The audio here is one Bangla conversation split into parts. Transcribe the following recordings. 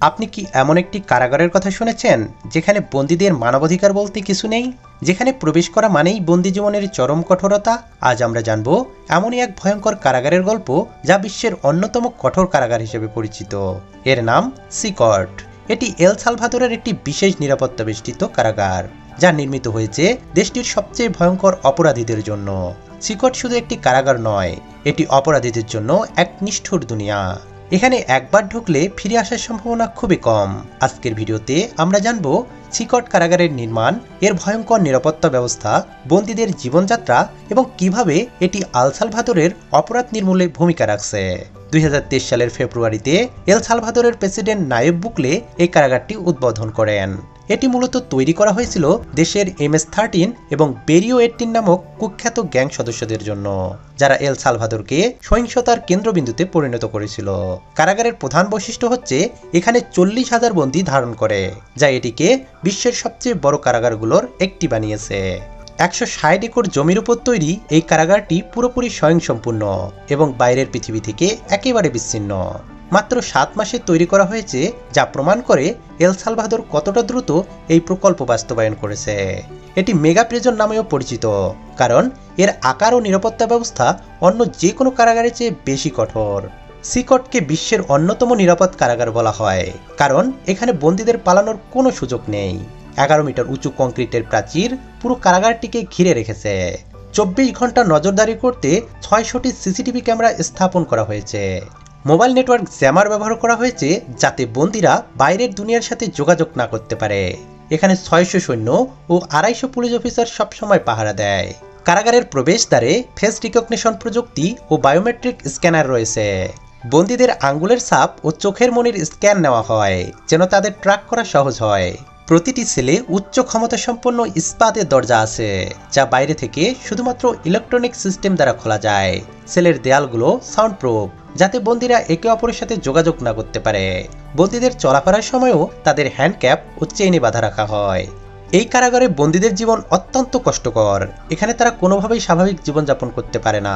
আপনি কি এমন একটি কারাগারের কথা শুনেছেন যেখানে বন্দীদের মানবাধিকার বলতে কিছু নেই, যেখানে প্রবেশ করা মানেই বন্দী জীবনের চরম কঠোরতা? আজ আমরা জানব এমনই এক ভয়ঙ্কর কারাগারের গল্প যা বিশ্বের অন্যতম কঠোর কারাগার হিসেবে পরিচিত। এর নাম সিকট। এটি এল সালভাদোরের একটি বিশেষ নিরাপত্তা বেষ্টিত কারাগার, যা নির্মিত হয়েছে দেশটির সবচেয়ে ভয়ঙ্কর অপরাধীদের জন্য। সিকট শুধু একটি কারাগার নয়, এটি অপরাধীদের জন্য এক নিষ্ঠুর দুনিয়া। এখানে একবার ঢুকলে ফিরে আসার সম্ভাবনা খুবই কম। আজকের ভিডিওতে আমরা জানব সিকট কারাগারের নির্মাণ, এর ভয়ঙ্কর নিরাপত্তা ব্যবস্থা, বন্দীদের জীবনযাত্রা এবং কিভাবে এটি এল সালভাদোরের অপরাধ নির্মূলে ভূমিকা রাখছে। 2023 সালের ফেব্রুয়ারিতে এল সালভাদোরের প্রেসিডেন্ট নায়েব বুকলে এই কারাগারটি উদ্বোধন করেন। এটি মূলত তৈরি করা হয়েছিল দেশের MS-13 এবং বেরিও 18 নামক কুখ্যাত গ্যাং সদস্যদের জন্য, যারা এল সালভাদোরকে সহিংসতার কেন্দ্রবিন্দুতে পরিণত করেছিল। কারাগারের প্রধান বৈশিষ্ট্য হচ্ছে এখানে 40,000 বন্দী ধারণ করে, যা এটিকে বিশ্বের সবচেয়ে বড় কারাগারগুলোর একটি বানিয়েছে। 160 একর জমির উপর তৈরি এই কারাগারটি পুরোপুরি স্বয়ংসম্পূর্ণ এবং বাইরের পৃথিবী থেকে একেবারে বিচ্ছিন্ন। মাত্র 7 মাসে তৈরি করা হয়েছে, যা প্রমাণ করে এল সালভাদোর কতটা দ্রুত এই প্রকল্প বাস্তবায়ন করেছে। এটি মেগা প্রিজন নামেও পরিচিত, কারণ এর আকার ও নিরাপত্তা ব্যবস্থা অন্য যে কোনো কারাগারের চেয়ে বেশি কঠোর। সিকটকে বিশ্বের অন্যতম নিরাপদ কারাগার বলা হয়, কারণ এখানে বন্দীদের পালানোর কোনো সুযোগ নেই। 11 মিটার উঁচু কংক্রিটের প্রাচীর পুরো কারাগারটিকে ঘিরে রেখেছে। 24 ঘন্টা নজরদারি করতে 600টি CCTV ক্যামেরা স্থাপন করা হয়েছে। মোবাইল নেটওয়ার্ক জ্যামার ব্যবহার করা হয়েছে, যাতে বন্দীরা বাইরের দুনিয়ার সাথে যোগাযোগ না করতে পারে। এখানে 600 সৈন্য ও 250 পুলিশ অফিসার সবসময় পাহারা দেয়। কারাগারের প্রবেশদ্বারে ফেস রিকগনিশন প্রযুক্তি ও বায়োমেট্রিক স্ক্যানার রয়েছে। বন্দীদের আঙ্গুলের ছাপ ও চোখের মনির স্ক্যান নেওয়া হয়, যেন তাদের ট্র্যাক করা সহজ হয়। প্রতিটি সেলে উচ্চ ক্ষমতা সম্পন্ন ইস্পাতের দরজা আছে, যা বাইরে থেকে শুধুমাত্র ইলেকট্রনিক সিস্টেম দ্বারা খোলা যায়। সেলের দেয়ালগুলো সাউন্ড প্রুফ, যাতে বন্দীরা একে অপরের সাথে যোগাযোগ না করতে পারে। বন্দীদের চলাফেরার সময়ও তাদের হ্যান্ডক্যাপ ও চেইনে বাঁধা রাখা হয়। এই কারাগারে বন্দীদের জীবন অত্যন্ত কষ্টকর। এখানে তারা কোনোভাবেই স্বাভাবিক জীবনযাপন করতে পারে না।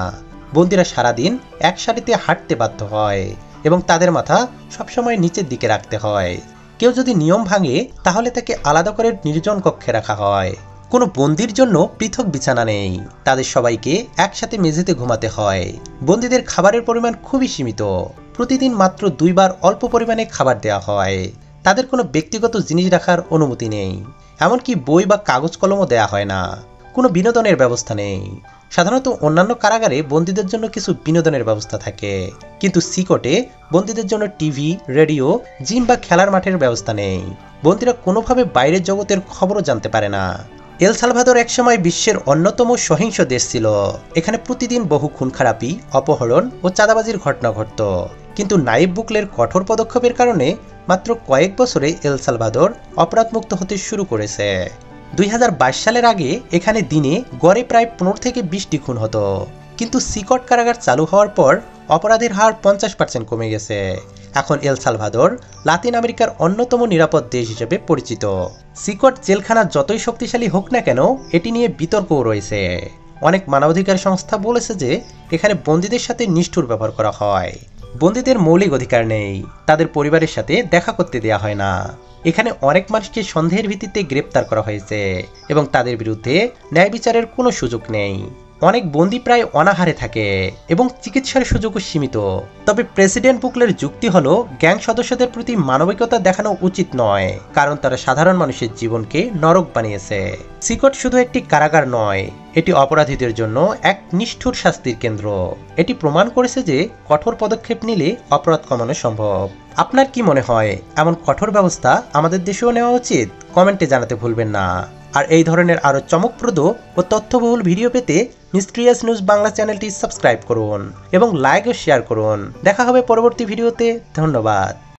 বন্দীরা সারাদিন এক সারিতে হাঁটতে বাধ্য হয় এবং তাদের মাথা সবসময় নিচের দিকে রাখতে হয়। কেউ যদি নিয়ম ভাঙে, তাহলে তাকে আলাদা করে নির্জন কক্ষে রাখা হয়। কোনো বন্দীর জন্য পৃথক বিছানা নেই, তাদের সবাইকে একসাথে মেঝেতে ঘুমাতে হয়। বন্দীদের খাবারের পরিমাণ খুবই সীমিত, প্রতিদিন মাত্র 2 বার অল্প পরিমাণে খাবার দেওয়া হয়। তাদের কোনো ব্যক্তিগত জিনিস রাখার অনুমতি নেই, এমনকি বই বা কাগজ কলমও দেওয়া হয় না। কোনো বিনোদনের ব্যবস্থা নেই। সাধারণত অন্যান্য কারাগারে বন্দীদের জন্য কিছু বিনোদনের ব্যবস্থা থাকে, কিন্তু সিকটে বন্দীদের জন্য টিভি, রেডিও, জিম বা খেলার মাঠের ব্যবস্থা নেই। বন্দীরা কোনোভাবে বাইরের জগতের খবরও জানতে পারে না। এল সালভাদোর একসময় বিশ্বের অন্যতম সহিংস দেশ ছিল। এখানে প্রতিদিন বহু খুন-খারাপি, অপহরণ ও চাঁদাবাজির ঘটনা ঘটত, কিন্তু নায়েব বুকলের কঠোর পদক্ষেপের কারণে মাত্র কয়েক বছরে এল সালভাদোর অপরাধমুক্ত হতে শুরু করেছে। 2022 সালের আগে এখানে দিনে গড়ে প্রায় 15 থেকে 20টি খুন হতো, কিন্তু সিকট কারাগার চালু হওয়ার পর অপরাধের হার 50% কমে গেছে। এখন এল সালভাদোর লাতিন আমেরিকার অন্যতম নিরাপদ দেশ হিসেবে পরিচিত। সিকট জেলখানা যতই শক্তিশালী হোক না কেন, এটি নিয়ে বিতর্কও রয়েছে। অনেক মানবাধিকার সংস্থা বলেছে যে এখানে বন্দীদের সাথে নিষ্ঠুর ব্যবহার করা হয়। বন্দীদের মৌলিক অধিকার নেই, তাদের পরিবারের সাথে দেখা করতে দেওয়া হয় না। এখানে অনেক মানুষকে সন্দেহের ভিত্তিতে গ্রেপ্তার করা হয়েছে এবং তাদের বিরুদ্ধে ন্যায় বিচারের কোনো সুযোগ নেই। অনেক বন্দী প্রায় অনাহারে থাকে এবং চিকিৎসার সুযোগও সীমিত। তবে প্রেসিডেন্ট বুকলের যুক্তি হলো, গ্যাং সদস্যদের প্রতি মানবিকতা দেখানো উচিত নয়, কারণ তারা সাধারণ মানুষের জীবনকে নরক বানিয়েছে। সিকট শুধু একটি কারাগার নয়, এটি অপরাধীদের জন্য এক নিষ্ঠুর শাস্তির কেন্দ্র। এটি প্রমাণ করেছে যে কঠোর পদক্ষেপ নিলে অপরাধ কমানো সম্ভব। আপনার কি মনে হয়, এমন কঠোর ব্যবস্থা আমাদের দেশেও নেওয়া উচিত? কমেন্টে জানাতে ভুলবেন না। আর এই ধরনের আরও চমকপ্রদ ও তথ্যবহুল ভিডিও পেতে মিস্ট্রিয়াস নিউজ বাংলা চ্যানেলটি সাবস্ক্রাইব করুন এবং লাইক ও শেয়ার করুন। দেখা হবে পরবর্তী ভিডিওতে। ধন্যবাদ।